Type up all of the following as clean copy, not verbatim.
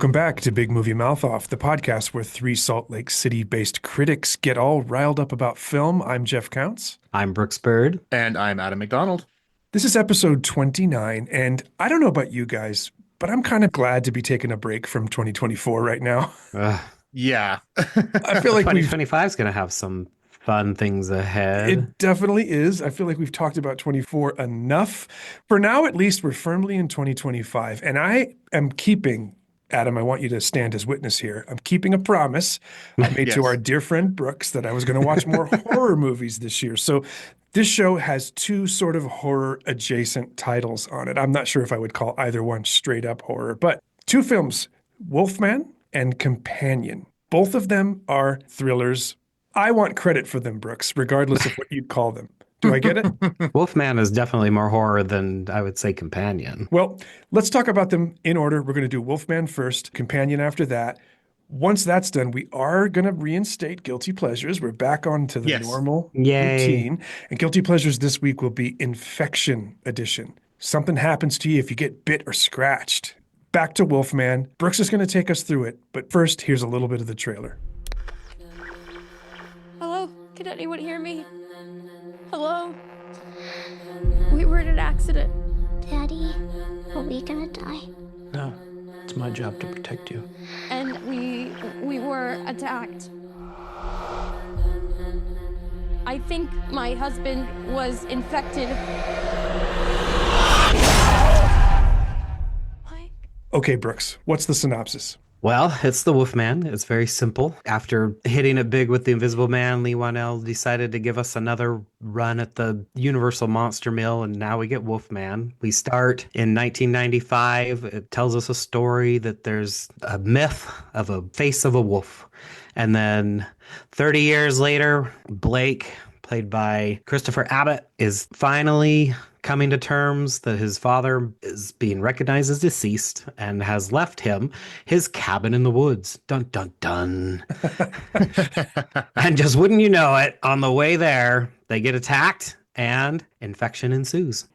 Welcome back to Big Movie Mouth Off, the podcast where three Salt Lake City-based critics get all riled up about film. I'm Jeff Counts. I'm Brooks Bird. And I'm Adam McDonald. This is episode 29, and I don't know about you guys, but I'm kind of glad to be taking a break from 2024 right now. Yeah. I feel like 2025 is going to have some fun things ahead. It definitely is. I feel like we've talked about 24 enough. For now, at least, we're firmly in 2025, and I am keeping Adam, I want you to stand as witness here. I'm keeping a promise I made Yes. to our dear friend Brooks that I was going to watch more horror movies this year. So this show has two sort of horror adjacent titles on it. I'm not sure if I would call either one straight up horror, but two films, Wolfman and Companion. Both of them are thrillers. I want credit for them, Brooks, regardless of what you call them. Do I get it? Wolfman is definitely more horror than I would say Companion. Well, let's talk about them in order. We're going to do Wolfman first, Companion after that. Once that's done, we are going to reinstate Guilty Pleasures. We're back onto the Yes. normal Yay. routine. And Guilty Pleasures this week will be Infection Edition. Something happens to you if you get bit or scratched. Back to Wolfman. Brooks is going to take us through it. But first, here's a little bit of the trailer. Hello? Can anyone hear me? Hello? We were in an accident. Daddy, are we gonna die? No, it's my job to protect you. And we were attacked. I think my husband was infected. Mike? Okay, Brooks, what's the synopsis? Well, it's the Wolfman. It's very simple. After hitting it big with the Invisible Man, Lee Wanell decided to give us another run at the Universal Monster Mill, and now we get Wolfman. We start in 1995. It tells us a story that there's a myth of a face of a wolf. And then 30 years later, Blake, played by Christopher Abbott, is finally coming to terms that his father is being recognized as deceased and has left him his cabin in the woods. Dun, dun, dun. And just wouldn't you know it, on the way there, they get attacked and infection ensues.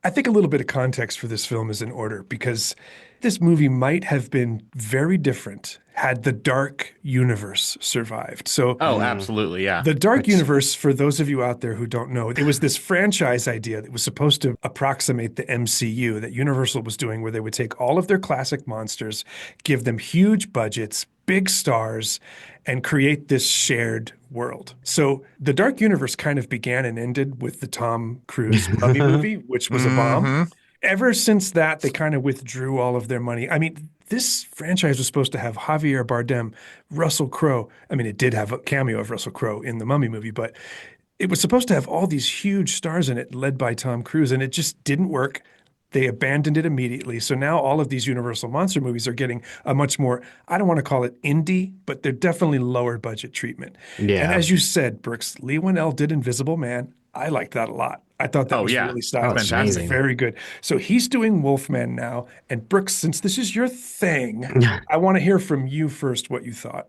I think a little bit of context for this film is in order because this movie might have been very different had the Dark Universe survived. So Oh, absolutely. Yeah. the Dark Universe, for those of you out there who don't know, it was this franchise idea that was supposed to approximate the MCU that Universal was doing, where they would take all of their classic monsters, give them huge budgets, big stars, and create this shared world. So the Dark Universe kind of began and ended with the Tom Cruise Mummy movie, which was a bomb. Ever since that, they kind of withdrew all of their money. I mean, this franchise was supposed to have Javier Bardem, Russell Crowe. I mean, it did have a cameo of Russell Crowe in the Mummy movie, but it was supposed to have all these huge stars in it, led by Tom Cruise, and it just didn't work. They abandoned it immediately. So now all of these Universal Monster movies are getting a much more, I don't want to call it indie, but they're definitely lower budget treatment. Yeah. And as you said, Brooks, Lee Wanell did Invisible Man. I liked that a lot. I thought that Oh, was yeah. really stylish. Fantastic. It was very good. So he's doing Wolfman now. And Brooks, since this is your thing, I want to hear from you first what you thought.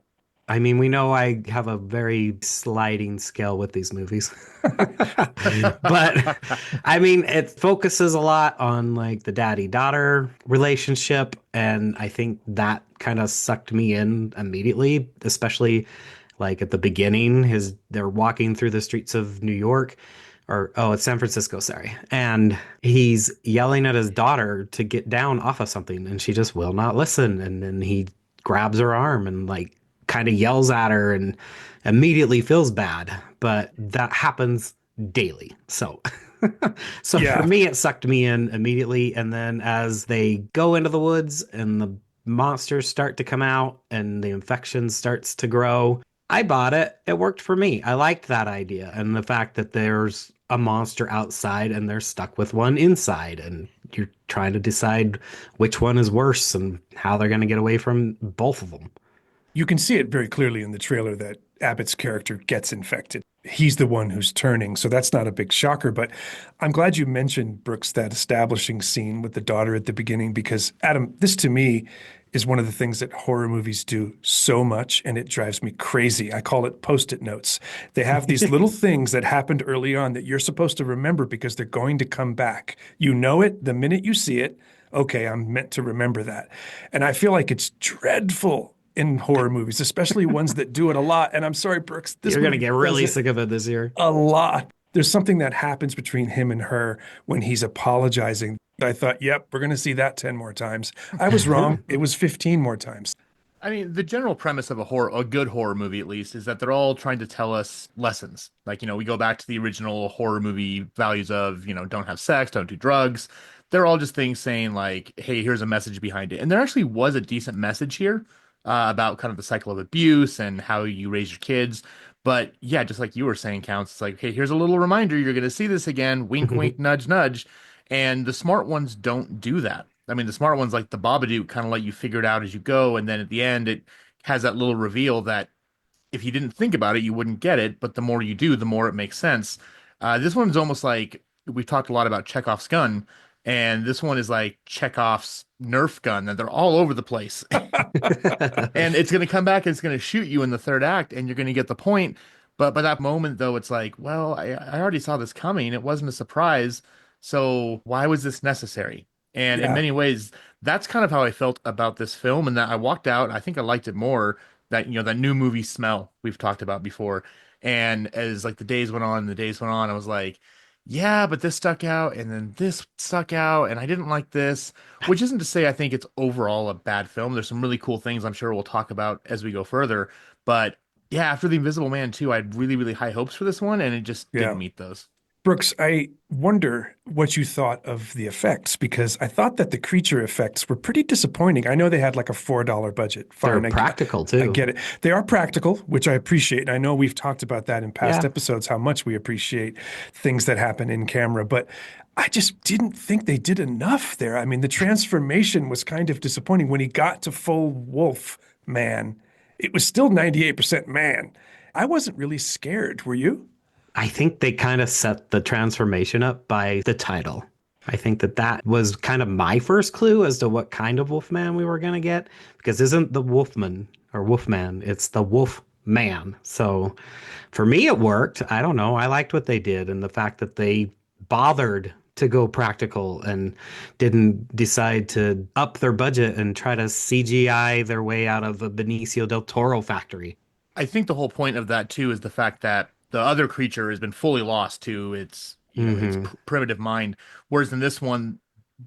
I mean, we know I have a very sliding scale with these movies. But I mean, it focuses a lot on like the daddy-daughter relationship. And I think that kind of sucked me in immediately, especially like at the beginning, they're walking through the streets of New York. It's San Francisco, sorry. And he's yelling at his daughter to get down off of something, and she just will not listen. And then he grabs her arm and like kind of yells at her and immediately feels bad. But that happens daily. So Yeah. For me, it sucked me in immediately. And then as they go into the woods and the monsters start to come out and the infection starts to grow, I bought it. It worked for me. I liked that idea. And the fact that there's a monster outside and they're stuck with one inside, and you're trying to decide which one is worse and how they're going to get away from both of them. You can see it very clearly in the trailer that Abbott's character gets infected. He's the one who's turning, so that's not a big shocker. But I'm glad you mentioned, Brooks, that establishing scene with the daughter at the beginning, because, Adam, this to me is one of the things that horror movies do so much, and it drives me crazy. I call it Post-it notes. They have these little things that happened early on that you're supposed to remember because they're going to come back. You know it the minute you see it. okay, I'm meant to remember that. And I feel like it's dreadful in horror movies, especially ones that do it a lot. And I'm sorry, Brooks, this You're going to movie get really does it sick of it this year. a lot. There's something that happens between him and her when he's apologizing. I thought, yep, we're going to see that 10 more times. I was wrong. It was 15 more times. I mean, the general premise of a good horror movie, at least, is that they're all trying to tell us lessons. Like, we go back to the original horror movie values of, don't have sex, don't do drugs. They're all just things saying like, hey, here's a message behind it. And there actually was a decent message here about kind of the cycle of abuse and how you raise your kids. But yeah, just like you were saying, Counts, it's like, hey, here's a little reminder. You're going to see this again. Wink, wink, nudge, nudge. And the smart ones don't do that. I mean, the smart ones like the Babadook kind of let you figure it out as you go. And then at the end, it has that little reveal that if you didn't think about it, you wouldn't get it. But the more you do, the more it makes sense. This one's almost like we've talked a lot about Chekhov's gun. And this one is like Chekhov's Nerf gun, that they're all over the place. And it's going to come back and it's going to shoot you in the third act and you're going to get the point. But by that moment, though, it's like, well, I already saw this coming. It wasn't a surprise. So why was this necessary? And in many ways, that's kind of how I felt about this film. And that I walked out, I think I liked it more, that, that new movie smell we've talked about before. And as like the days went on, I was like, yeah, but this stuck out, and then this stuck out, and I didn't like this, which isn't to say I think it's overall a bad film. There's some really cool things I'm sure we'll talk about as we go further. But yeah, after The Invisible Man 2, I had really, really high hopes for this one, and it just didn't meet those. Brooks, I wonder what you thought of the effects, because I thought that the creature effects were pretty disappointing. I know they had like a $4 budget. They're practical too. I get it. They are practical, which I appreciate. And I know we've talked about that in past episodes, how much we appreciate things that happen in camera. But I just didn't think they did enough there. I mean, the transformation was kind of disappointing. When he got to full wolf man, it was still 98% man. I wasn't really scared. Were you? I think they kind of set the transformation up by the title. I think that was kind of my first clue as to what kind of Wolfman we were going to get, because isn't the Wolfman or Wolfman, it's the Wolf Man. So for me, it worked. I don't know. I liked what they did, and the fact that they bothered to go practical and didn't decide to up their budget and try to CGI their way out of a Benicio del Toro factory. I think the whole point of that too is the fact that the other creature has been fully lost to its, its primitive mind. Whereas in this one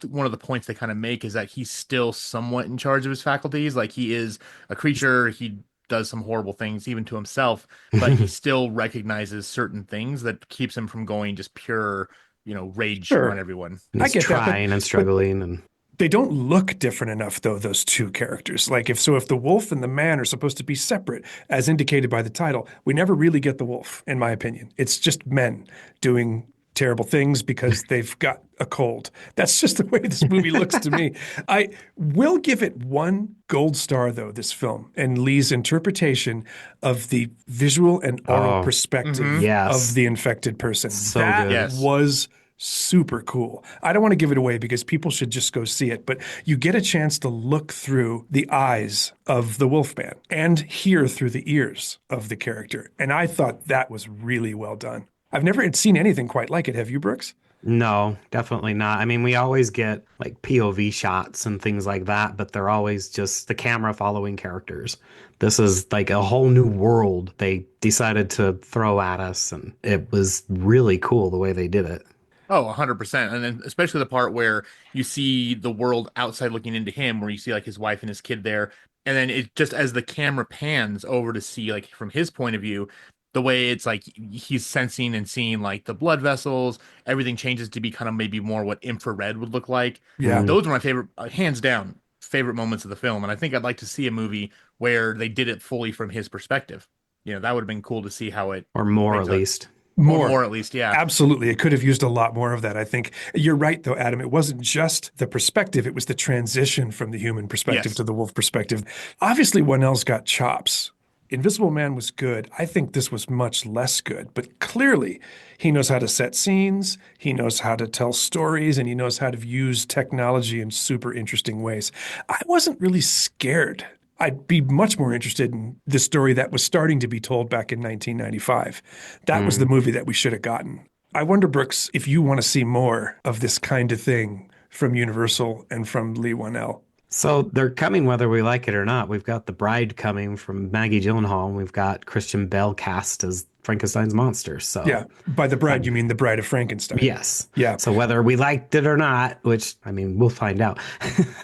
of the points they kind of make is that he's still somewhat in charge of his faculties. Like, he is a creature. He does some horrible things even to himself, but he still recognizes certain things that keeps him from going just pure, rage on everyone. And he's trying and struggling and they don't look different enough, though, those two characters. Like, if the wolf and the man are supposed to be separate, as indicated by the title, we never really get the wolf, in my opinion. It's just men doing terrible things because they've got a cold. That's just the way this movie looks to me. I will give it 1 gold star, though, this film, and Lee's interpretation of the visual and oral perspective of the infected person. So that good. was super cool. I don't want to give it away because people should just go see it, but you get a chance to look through the eyes of the Wolfman and hear through the ears of the character. And I thought that was really well done. I've never seen anything quite like it. Have you, Brooks? No, definitely not. I mean, we always get like POV shots and things like that, but they're always just the camera following characters. This is like a whole new world they decided to throw at us, and it was really cool the way they did it. Oh, 100%. And then especially the part where you see the world outside looking into him, where you see like his wife and his kid there. And then it just, as the camera pans over to see like from his point of view, the way it's like he's sensing and seeing like the blood vessels, everything changes to be kind of maybe more what infrared would look like. Yeah. Those are my favorite, hands down, favorite moments of the film. And I think I'd like to see a movie where they did it fully from his perspective. That would have been cool to see how it... Or more, at least. More at least, yeah. Absolutely. It could have used a lot more of that, I think. You're right, though, Adam. It wasn't just the perspective. It was the transition from the human perspective to the wolf perspective. Obviously, Whannell's got chops. Invisible Man was good. I think this was much less good. But clearly, he knows how to set scenes, he knows how to tell stories, and he knows how to use technology in super interesting ways. I wasn't really scared. I'd be much more interested in the story that was starting to be told back in 1995. That was the movie that we should have gotten. I wonder, Brooks, if you want to see more of this kind of thing from Universal and from Lee Wanell. So they're coming whether we like it or not. We've got The Bride coming from Maggie Gyllenhaal, and we've got Christian Bale cast as Frankenstein's monster. So Yeah. By the bride, you mean the Bride of Frankenstein. yes. Yeah. So whether we liked it or not, which I mean, we'll find out.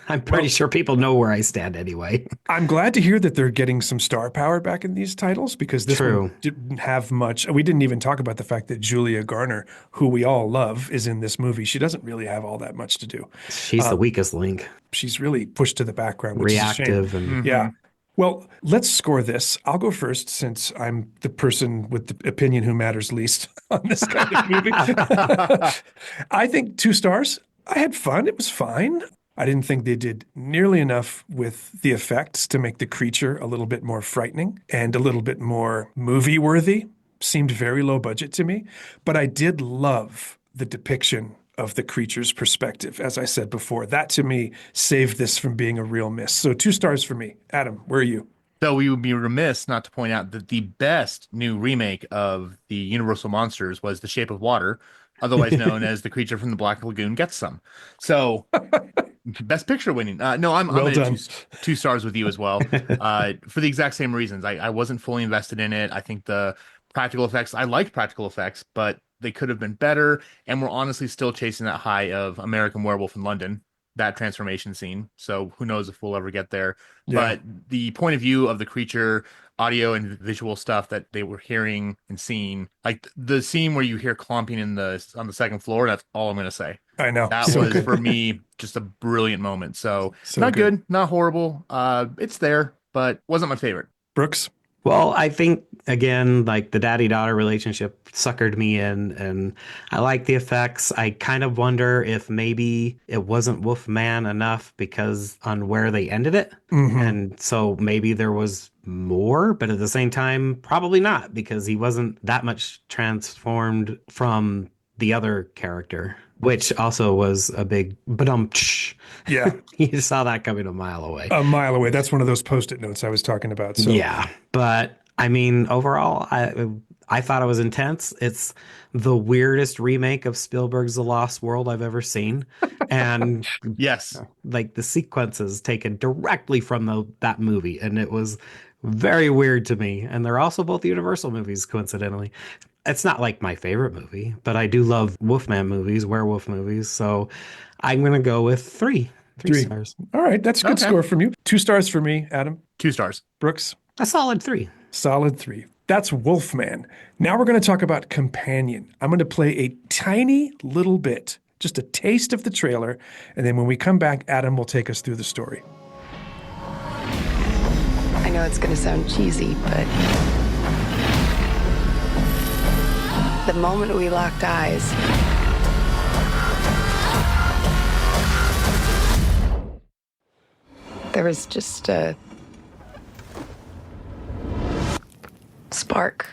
I'm pretty sure people know where I stand anyway. I'm glad to hear that they're getting some star power back in these titles because this True. one didn't have much. We didn't even talk about the fact that Julia Garner, who we all love, is in this movie. She doesn't really have all that much to do. She's the weakest link. She's really pushed to the background, which Reactive is a shame. and Yeah. Well, let's score this. I'll go first since I'm the person with the opinion who matters least on this kind of movie. I think 2 stars. I had fun. It was fine. I didn't think they did nearly enough with the effects to make the creature a little bit more frightening and a little bit more movie worthy. Seemed very low budget to me, but I did love the depiction of the creature's perspective. As I said before, that to me saved this from being a real miss. So 2 stars for me. Adam, where are you? So we would be remiss not to point out that the best new remake of the Universal Monsters was The Shape of Water, otherwise known as The Creature from the Black Lagoon Gets Some. So best picture winning. No, I'm Well at done. 2 stars with you as well. For the exact same reasons. I wasn't fully invested in it. I think the practical effects, I liked practical effects, but they could have been better. And we're honestly still chasing that high of American Werewolf in London, that transformation scene. So who knows if we'll ever get there. Yeah. But the point of view of the creature, audio and visual stuff that they were hearing and seeing, like the scene where you hear clomping on the 2nd floor, that's all I'm going to say. I know. That So was good. for me just a brilliant moment. So, So not good. good, not horrible. It's there, but wasn't my favorite. Brooks? well, I think again, like the daddy-daughter relationship suckered me in, and I like the effects. I kind of wonder if maybe it wasn't Wolfman enough because on where they ended it. Mhm. And so maybe there was more, but at the same time, probably not because he wasn't that much transformed from the other character, which also was a big ba-dum-tsh. Yeah. You saw that coming a mile away. A mile away. That's one of those Post-it notes I was talking about. So Yeah, but I mean, overall, I thought it was intense. It's the weirdest remake of Spielberg's The Lost World I've ever seen, and Yes. like the sequences taken directly from that movie, and it was very weird to me. And they're also both Universal movies, coincidentally. It's not like my favorite movie, but I do love Wolfman movies, werewolf movies. So I'm gonna go with three 3. stars, All right. That's a good Okay. score from you. 2 stars for me, Adam. 2 stars. Brooks? a solid 3. Solid 3. That's Wolfman. Now we're going to talk about Companion. I'm going to play a tiny little bit, just a taste of the trailer. And then when we come back, Adam will take us through the story. I know it's gonna sound cheesy, but the moment we locked eyes, there was just a spark.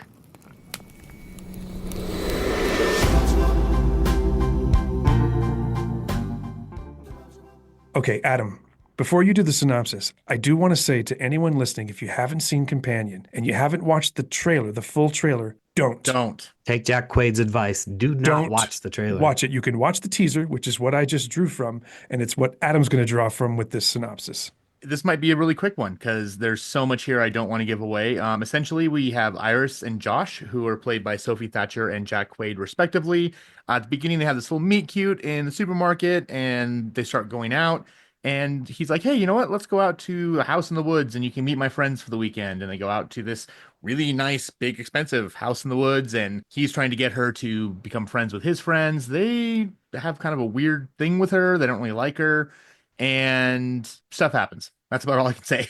Okay, Adam, before you do the synopsis, I do want to say to anyone listening, if you haven't seen Companion and you haven't watched the trailer, the full trailer, don't. Don't. Take Jack Quaid's advice. Do not Don't watch the trailer. Watch it. You can watch the teaser, which is what I just drew from, and it's what Adam's going to draw from with this synopsis. This might be a really quick one because there's so much here I don't want to give away. Essentially, we have Iris and Josh, who are played by Sophie Thatcher and Jack Quaid, respectively. At the beginning, they have this little meet cute in the supermarket, and they start going out. And he's like, hey, you know what? Let's go out to a house in the woods and you can meet my friends for the weekend. And they go out to this really nice, big, expensive house in the woods. And he's trying to get her to become friends with his friends. They have kind of a weird thing with her. They don't really like her. And stuff happens. That's about all I can say.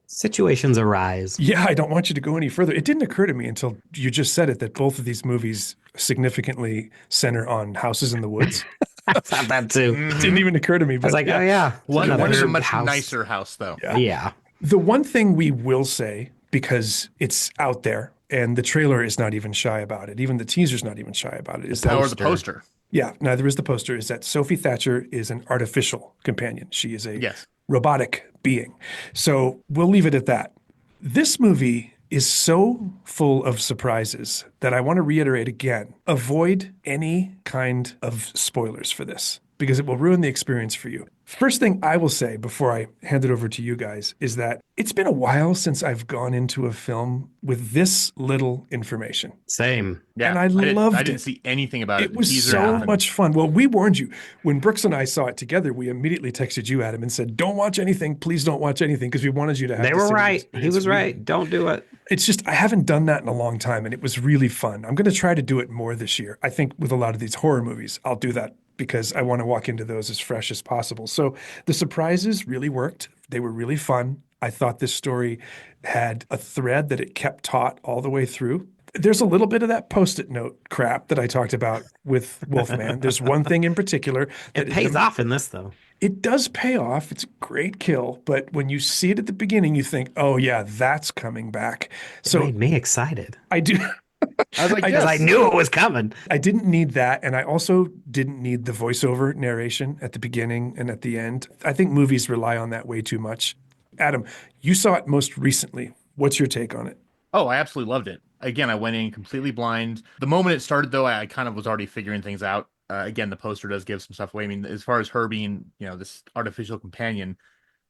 Situations arise. Yeah, I don't want you to go any further. It didn't occur to me until you just said it that both of these movies significantly center on houses in the woods. I thought that too. It didn't even occur to me. I was But like, oh yeah, One is a another much house. nicer house, though. Yeah. Yeah. The one thing we will say, because it's out there and the trailer is not even shy about it, even the teaser's not even shy about it, is that, Or the poster. yeah, neither is the poster, is that Sophie Thatcher is an artificial companion. She is a Yes. robotic being. So we'll leave it at that. This movie is so full of surprises that I want to reiterate again. Avoid any kind of spoilers for this. because it will ruin the experience for you. First thing I will say before I hand it over to you guys is that it's been a while since I've gone into a film with this little information. Same. Yeah, And I loved I didn't it. see anything about it. It The was teaser, so nothing. much fun. Well, we warned you. When Brooks and I saw it together, we immediately texted you, Adam, and said, don't watch anything. Please don't watch anything, because we wanted you to have They the were same right. He experience was we right. did. Don't do it. It's just, I haven't done that in a long time, and it was really fun. I'm going to try to do it more this year. I think with a lot of these horror movies, I'll do that because I want to walk into those as fresh as possible. So the surprises really worked. They were really fun. I thought this story had a thread that it kept taut all the way through. There's a little bit of that Post-it note crap that I talked about with Wolfman. There's one thing in particular that It pays off in this, though. it does pay off. It's a great kill, but when you see it at the beginning, you think, "Oh yeah, that's coming back." It So made me excited I do. I was like, because I yes. knew it was coming. I didn't need that, and I also didn't need the voiceover narration at the beginning and at the end. I think movies rely on that way too much. Adam, you saw it most recently. What's your take on it? Oh, I absolutely loved it. Again, I went in completely blind. The moment it started, though, I kind of was already figuring things out. Again, the poster does give some stuff away. I mean, as far as her being, this artificial companion,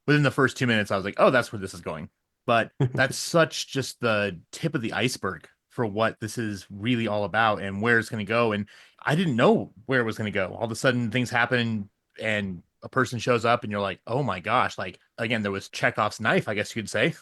within the first 2 minutes, I was like, oh, that's where this is going. But that's such just the tip of the iceberg for what this is really all about and where it's going to go. And I didn't know where it was going to go. All of a sudden, things happen and a person shows up and you're like, oh my gosh, like, again, there was Chekhov's knife, I guess you could say,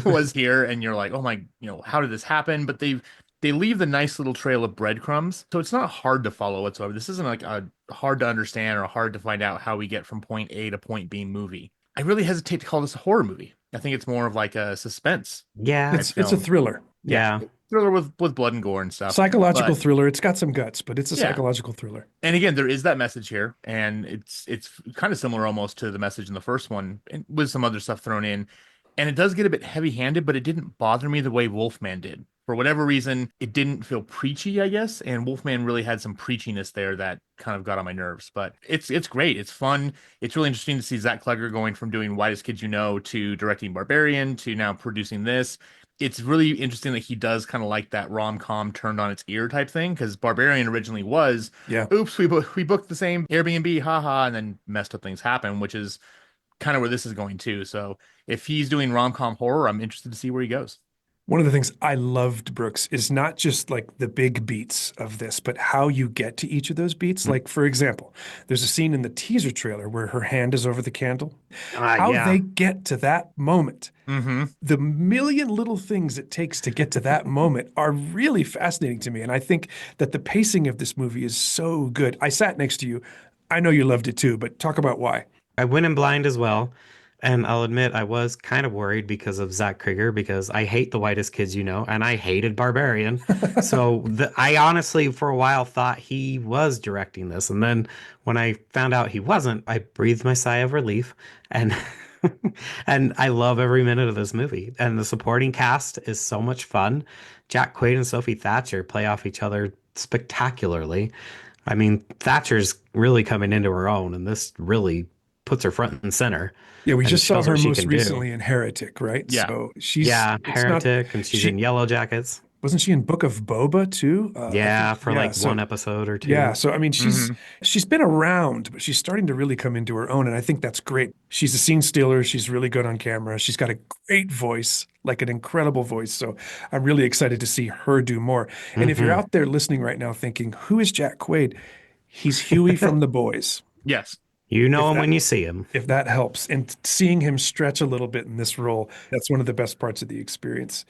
was here. And you're like, oh my, how did this happen? But they leave the nice little trail of breadcrumbs. So it's not hard to follow whatsoever. This isn't like a hard to understand or hard to find out how we get from point A to point B movie. I really hesitate to call this a horror movie. I think it's more of like a suspense Yeah. It's a film. thriller, Yeah. thriller with blood and gore and stuff. psychological But- thriller. It's got some guts, but it's a Yeah. psychological thriller. And again, there is that message here, and it's kind of similar almost to the message in the first one, and with some other stuff thrown in. And it does get a bit heavy-handed, but it didn't bother me the way Wolfman did. For whatever reason, it didn't feel preachy, I guess. And Wolfman really had some preachiness there that kind of got on my nerves. But it's great. It's fun. It's really interesting to see Zach Clegger going from doing Whitest Kids You Know to directing Barbarian to now producing this. It's really interesting that he does kind of like that rom-com turned on its ear type thing, because Barbarian originally was, Yeah. oops, we booked the same Airbnb, haha, and then messed up things happen, which is kind of where this is going too. So if he's doing rom-com horror, I'm interested to see where he goes. One of the things I loved, Brooks, is not just like the big beats of this, but how you get to each of those beats. Like, for example, there's a scene in the teaser trailer where her hand is over the candle. How yeah. they get to that moment, Mm-hmm. the million little things it takes to get to that moment are really fascinating to me. And I think that the pacing of this movie is so good. I sat next to you. I know you loved it too, but talk about why. I went in blind as well. And I'll admit I was kind of worried because of Zach Krieger, because I hate The Whitest Kids You Know, and I hated Barbarian. So I honestly, for a while, thought he was directing this. And then when I found out he wasn't, I breathed my sigh of relief. And and I love every minute of this movie. And the supporting cast is so much fun. Jack Quaid and Sophie Thatcher play off each other spectacularly. I mean, Thatcher's really coming into her own, and this really puts her front and center. Yeah, we And just saw shows her what she most can do. recently in Heretic, right? Yeah. So she's Yeah, it's not- Heretic, and she's she- in Yellow Jackets. Wasn't she in Book of Boba too? Yeah, I think- for yeah, like so- one episode or two. Yeah, so I mean, she's been around, but she's starting to really come into her own, and I think that's great. She's a scene stealer. She's really good on camera. She's got a great voice, like an incredible voice. So I'm really excited to see her do more. And if you're out there listening right now, thinking, "Who is Jack Quaid?" He's Huey from The Boys. Yes. You know If him that- when you see him. If that helps, and seeing him stretch a little bit in this role, that's one of the best parts of the experience.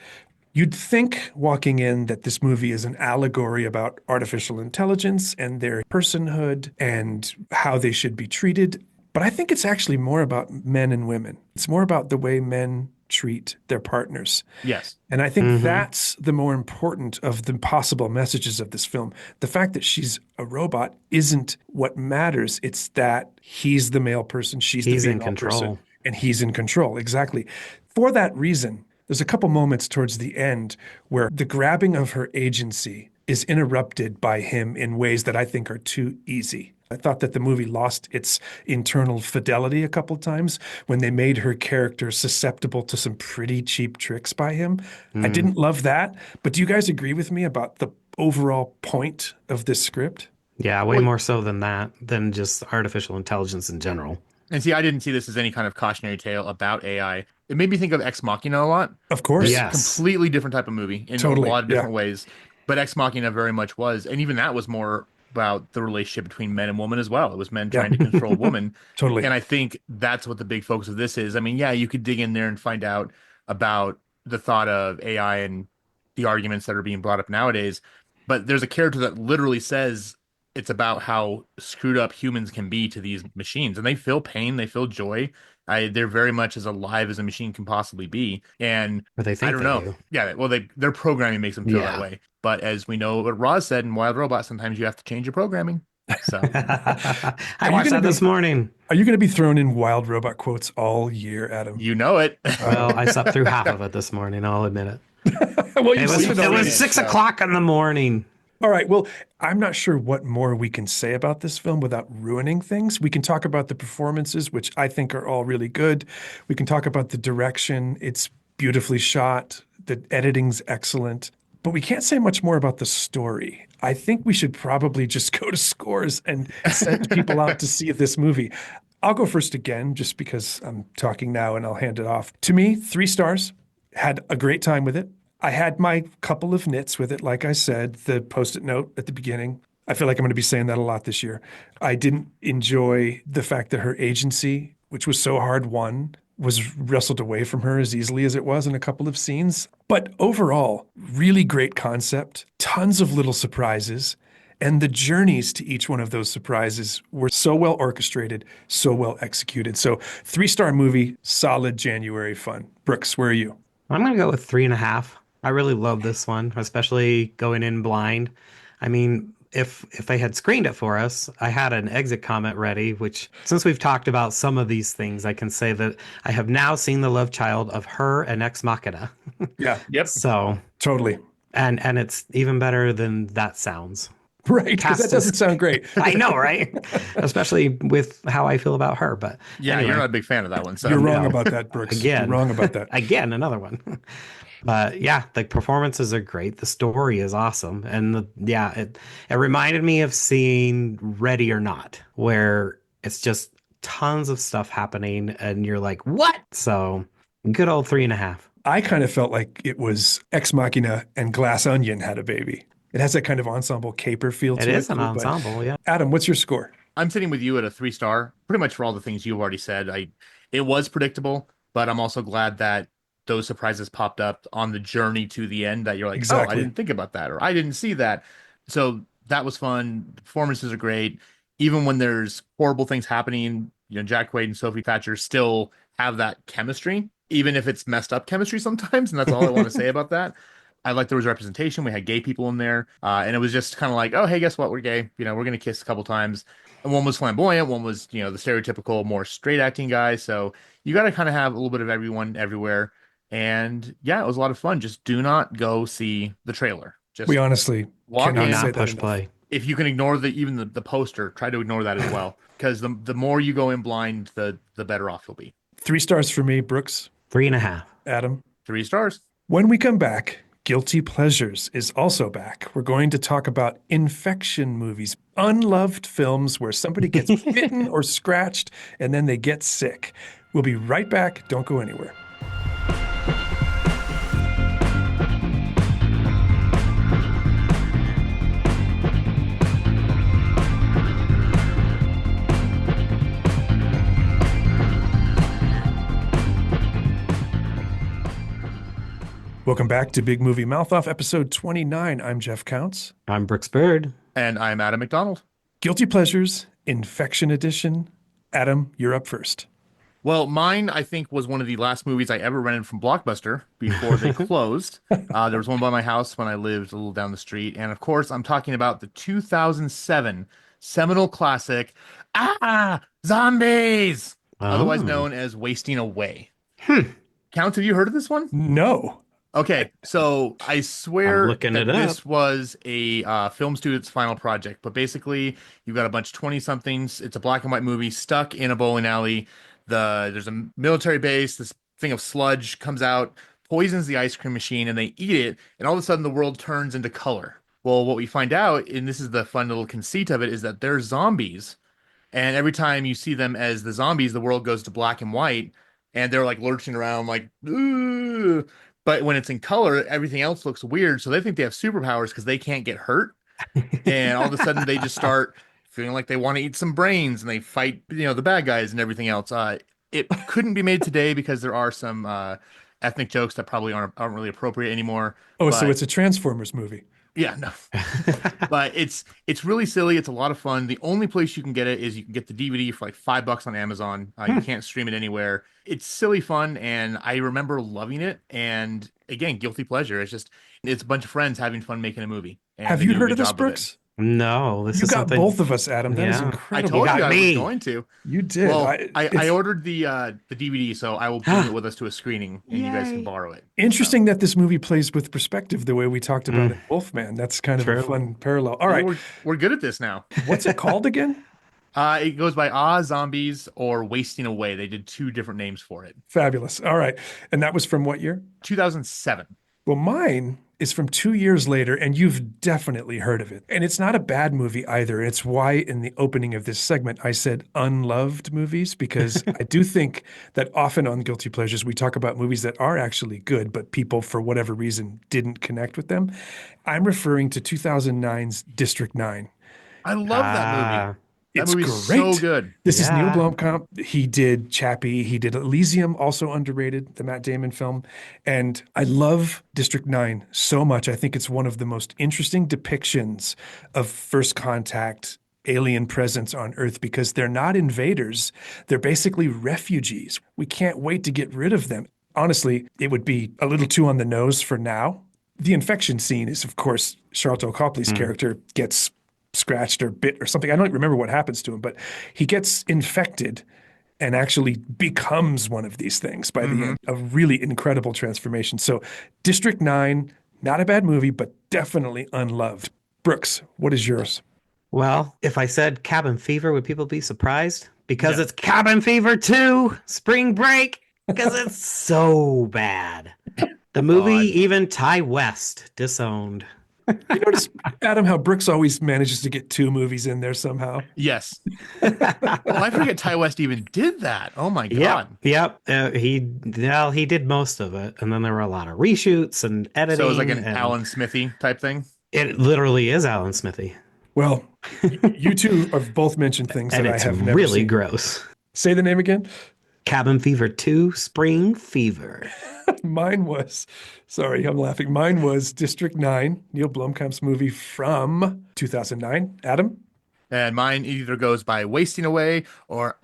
You'd think walking in that this movie is an allegory about artificial intelligence and their personhood and how they should be treated. But I think it's actually more about men and women. It's more about the way men treat their partners. Yes. And I think that's the more important of the possible messages of this film. The fact that she's a robot isn't what matters. It's that he's the male person, she's He's the in female control. person, and he's in control. Exactly. For that reason, there's a couple moments towards the end where the grabbing of her agency is interrupted by him in ways that I think are too easy. I thought that the movie lost its internal fidelity a couple times when they made her character susceptible to some pretty cheap tricks by him. I didn't love that, but do you guys agree with me about the overall point of this script? Yeah, way Well, more so than that, than just artificial intelligence in general. and see, I didn't see this as any kind of cautionary tale about AI. It made me think of Ex Machina a lot. Of course. Yes. Completely different type of movie in a Totally. lot of Yeah. different ways. But Ex Machina very much was, and even that was more about the relationship between men and women as well. It was men Yeah. trying to control women. Totally. And I think that's what the big focus of this is. I mean, yeah, you could dig in there and find out about the thought of AI and the arguments that are being brought up nowadays. But there's a character that literally says it's about how screwed up humans can be to these machines, and they feel pain, they feel joy. They're very much as alive as a machine can possibly be. And Or they I think don't they know. do. Yeah, well, their programming makes them feel that Yeah. way. But as we know, what Roz said in Wild Robot, sometimes you have to change your programming. So I you watched gonna that this be- morning. Are you going to be thrown in wild robot quotes all year, Adam? you know it. Well, I slept through half of it this morning, I'll admit it. Well, It you've was, seen it already. was 6 so- o'clock in the morning. All right. Well, I'm not sure what more we can say about this film without ruining things. We can talk about the performances, which I think are all really good. We can talk about the direction. It's beautifully shot. The editing's excellent. But we can't say much more about the story. I think we should probably just go to scores and send people out to see this movie. I'll go first again, just because I'm talking now and I'll hand it off. To me, 3 stars. Had a great time with it. I had my couple of nits with it, like I said, the post-it note at the beginning. I feel like I'm going to be saying that a lot this year. I didn't enjoy the fact that her agency, which was so hard won, was wrestled away from her as easily as it was in a couple of scenes. But overall, really great concept, tons of little surprises, and the journeys to each one of those surprises were so well orchestrated, so well executed. So 3-star movie, solid January fun. Brooks, where are you? I'm going to go with 3.5. I really love this one, especially going in blind. I mean, if they had screened it for us, I had an exit comment ready, which since we've talked about some of these things, I can say that I have now seen the love child of Her and Ex Machina. Yeah, Yep. So, totally. and it's even better than that sounds. Right, because Cast that doesn't is- sound great. I know, right? Especially with how I feel about her. But Yeah, anyway, you're not a big fan of that one. So You're wrong No. about that, Brooks. Again. You're wrong about that. again, another one. But yeah, the performances are great. The story is awesome, and it reminded me of seeing Ready or Not, where it's just tons of stuff happening, and you're like, what? So good old 3.5. I kind of felt like it was Ex Machina and Glass Onion had a baby. It has that kind of ensemble caper feel to It it. is an but- ensemble, yeah. Adam, what's your score? I'm sitting with you at a 3-star, pretty much for all the things you've already said. It was predictable, but I'm also glad that those surprises popped up on the journey to the end that you're like, oh, I Exactly. didn't think about that, or I didn't see that. So that was fun. The performances are great. Even when there's horrible things happening, Jack Quaid and Sophie Thatcher still have that chemistry, even if it's messed up chemistry sometimes. And that's all I want to say about that. I like there was representation. We had gay people in there. And it was just kind of like, oh, hey, guess what? We're gay. We're going to kiss a couple times. And one was flamboyant. One was, the stereotypical, more straight acting guy. So you got to kind of have a little bit of everyone everywhere. And yeah, it was a lot of fun. Just do not go see the trailer. Just We honestly walk cannot in. say Not that push enough. play. If you can ignore even the poster, try to ignore that as well. Because the more you go in blind, the better off you'll be. 3 stars for me, Brooks. 3.5. Adam. 3 stars. When we come back, Guilty Pleasures is also back. We're going to talk about infection movies, unloved films where somebody gets bitten or scratched and then they get sick. We'll be right back. Don't go anywhere. Welcome back to Big Movie Mouth Off, episode 29. I'm Jeff Counts. I'm Brooks Bird. And I'm Adam McDonald. Guilty Pleasures, Infection Edition. Adam, you're up first. Well, mine, I think, was one of the last movies I ever rented from Blockbuster before they closed. There was one by my house when I lived a little down the street. And of course, I'm talking about the 2007 seminal classic, Zombies! Otherwise Oh. known as Wasting Away. Counts, have you heard of this one? No. Okay, so I swear I'm looking that it up. this was a film student's final project. But basically, you've got a bunch of 20-somethings. It's a black and white movie stuck in a bowling alley. There's a military base. This thing of sludge comes out, poisons the ice cream machine, and they eat it. And all of a sudden, the world turns into color. Well, what we find out, and this is the fun little conceit of it, is that they're zombies. And every time you see them as the zombies, the world goes to black and white, and they're like lurching around like, ooh. But when it's in color, everything else looks weird. So they think they have superpowers because they can't get hurt. And all of a sudden they just start feeling like they want to eat some brains and they fight, the bad guys and everything else. It couldn't be made today because there are some ethnic jokes that probably aren't really appropriate anymore. Oh, so But it's a Transformers movie. yeah, no. But it's really silly. It's a lot of fun. The only place you can get it is you can get the DVD for like $5 on Amazon. You can't stream it anywhere. It's silly fun, and I remember loving it. And again, guilty pleasure. It's a bunch of friends having fun making a movie. And Have they you do a heard good of this, job it. Brooks? No, this You is got something. both of us, Adam. That is Yeah. I incredible. told you got I me. was going to. You did. Well, I- I it's ordered the DVD, so I will bring it with us to a screening, and you guys Yay. can borrow it. interesting that this movie plays with perspective the way we talked about in Wolfman. That's kind of a True. fun parallel. All So right. we're good at this now. What's it called again? It goes by Ah Zombies or Wasting Away. They did 2 different names for it. Fabulous. All right. And that was from what year? 2007. Well, mine is from 2 years later, and you've definitely heard of it. And it's not a bad movie either. It's why in the opening of this segment, I said unloved movies, because I do think that often on Guilty Pleasures, we talk about movies that are actually good, but people, for whatever reason, didn't connect with them. I'm referring to 2009's District 9. I love that movie. That It's movie's great. so good. This is Neil Yeah. Blomkamp. He did Chappie. He did Elysium, also underrated, the Matt Damon film. And I love District 9 so much. I think it's one of the most interesting depictions of first contact alien presence on Earth because they're not invaders. They're basically refugees. We can't wait to get rid of them. Honestly, it would be a little too on the nose for now. The infection scene is, of course, Charlton Copley's character gets scratched or bit or something. I don't remember what happens to him, but he gets infected and actually becomes one of these things by the end. A really incredible transformation. So District 9, not a bad movie, but definitely unloved. Brooks, what is yours? Well, if I said Cabin Fever, would people be surprised? Because Yeah. it's Cabin Fever 2, Spring Break, because it's so bad. The movie, God. even Ty West disowned. You notice, Adam, how Brooks always manages to get 2 movies in there somehow. Yes. Oh, I forget Ty West even did that. Oh my God. Yep. He did most of it, and then there were a lot of reshoots and editing. So it was like an and Alan Smithy type thing. It literally is Alan Smithy, Well, you two have both mentioned things and that I it's have never really seen. gross. Say the name again. Cabin Fever 2, Spring Fever. Mine was, sorry, I'm laughing. Mine was District 9, Neil Blomkamp's movie from 2009. Adam? And mine either goes by Wasting Away or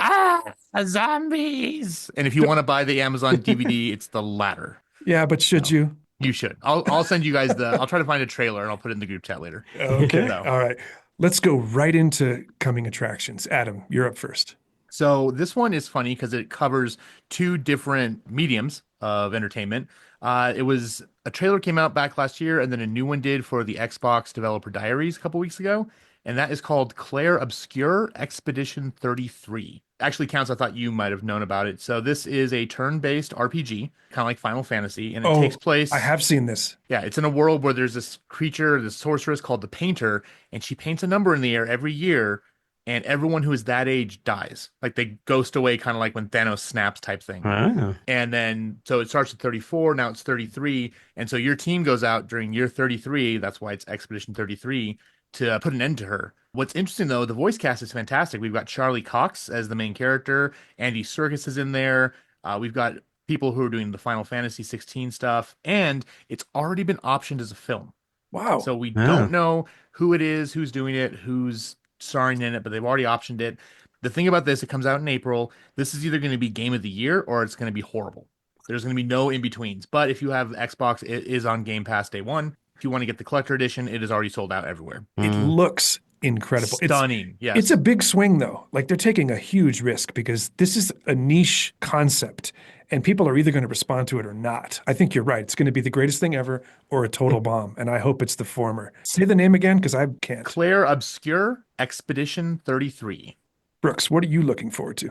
Zombies. And if you want to buy the Amazon DVD, it's the latter. Yeah, but should you? You should. I'll send you guys I'll try to find a trailer and I'll put it in the group chat later. Okay. No. All right. Let's go right into coming attractions. Adam, you're up first. So this one is funny because it covers 2 different mediums of entertainment. It was a trailer came out back last year, and then a new one did for the Xbox Developer Diaries a couple weeks ago, and that is called Claire Obscure Expedition 33. Actually counts. I thought you might have known about it. So this is a turn-based RPG, kind of like Final Fantasy, and it takes place. I have seen this. Yeah, it's in a world where there's this creature, this sorceress called the Painter, and she paints a number in the air every year. And everyone who is that age dies. Like they ghost away, kind of like when Thanos snaps type thing. Oh. And then, so it starts at 34, now it's 33. And so your team goes out during year 33. That's why it's Expedition 33 to put an end to her. What's interesting though, the voice cast is fantastic. We've got Charlie Cox as the main character. Andy Serkis is in there. We've got people who are doing the Final Fantasy 16 stuff. And it's already been optioned as a film. Wow. So we Yeah. don't know who it is, who's doing it, who's starring in it, but they've already optioned it. The thing about this, it comes out in April. This is either going to be game of the year or it's going to be horrible. There's going to be no in-betweens. But if you have Xbox, it is on Game Pass day one. If you want to get the collector edition, it is already sold out everywhere. it looks incredible. Stunning. Yes. It's a big swing, though. Like they're taking a huge risk because this is a niche concept and people are either going to respond to it or not. I think you're right. It's going to be the greatest thing ever or a total bomb. And I hope it's the former. Say the name again because I can't. Claire Obscure Expedition 33. Brooks, what are you looking forward to?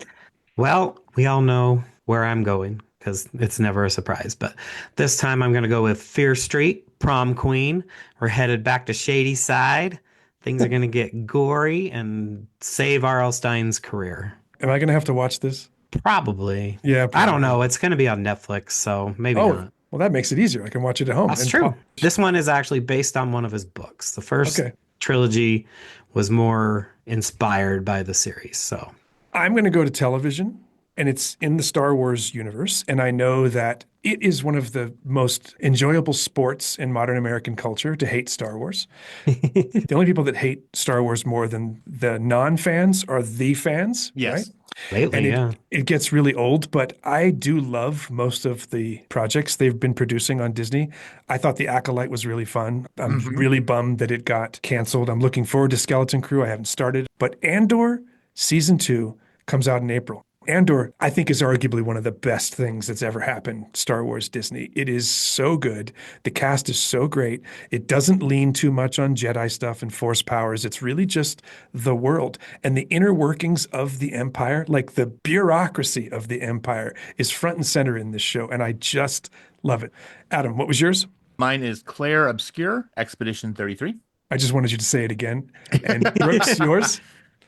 Well, we all know where I'm going because it's never a surprise. But this time I'm going to go with Fear Street, prom queen. We're headed back to Shady Side. Things are going to get gory and save R.L. Stein's career. Am I going to have to watch this? Probably. Yeah, I don't probably. know. It's going to be on Netflix, so maybe Oh, not. well, that makes it easier. I can watch it at home. That's And true. This one is actually based on one of his books. The first Okay. trilogy was more inspired by the series. So I'm going to go to television, and it's in the Star Wars universe. And I know that it is one of the most enjoyable sports in modern American culture to hate Star Wars. The only people that hate Star Wars more than the non-fans are the fans, Yes. right? lately, And yeah. it gets really old, but I do love most of the projects they've been producing on Disney. I thought The Acolyte was really fun. I'm really bummed that it got canceled. I'm looking forward to Skeleton Crew. I haven't started. But Andor season 2 comes out in April. Andor, I think, is arguably one of the best things that's ever happened, Star Wars Disney. It is so good. The cast is so great. It doesn't lean too much on Jedi stuff and Force powers. It's really just the world. And the inner workings of the Empire, like the bureaucracy of the Empire, is front and center in this show. And I just love it. Adam, what was yours? Mine is Claire Obscure, Expedition 33. I just wanted you to say it again. And Brooks, yours?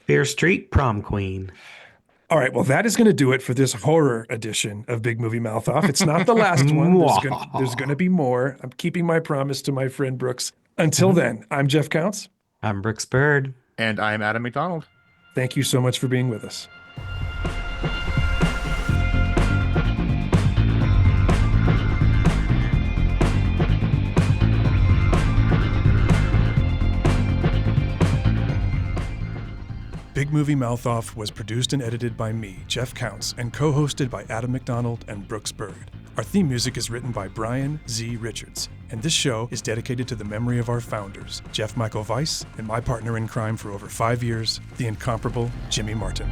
Fear Street Prom Queen. All right, well, that is going to do it for this horror edition of Big Movie Mouth Off. It's not the last one. There's going to be more. I'm keeping my promise to my friend Brooks. Until then, I'm Jeff Counts. I'm Brooks Bird. And I'm Adam McDonald. Thank you so much for being with us. Big Movie Mouth Off was produced and edited by me, Jeff Counts, and co-hosted by Adam McDonald and Brooks Bird. Our theme music is written by Brian Z. Richards, and this show is dedicated to the memory of our founders, Jeff Michael Weiss, and my partner in crime for over 5 years, the incomparable Jimmy Martin.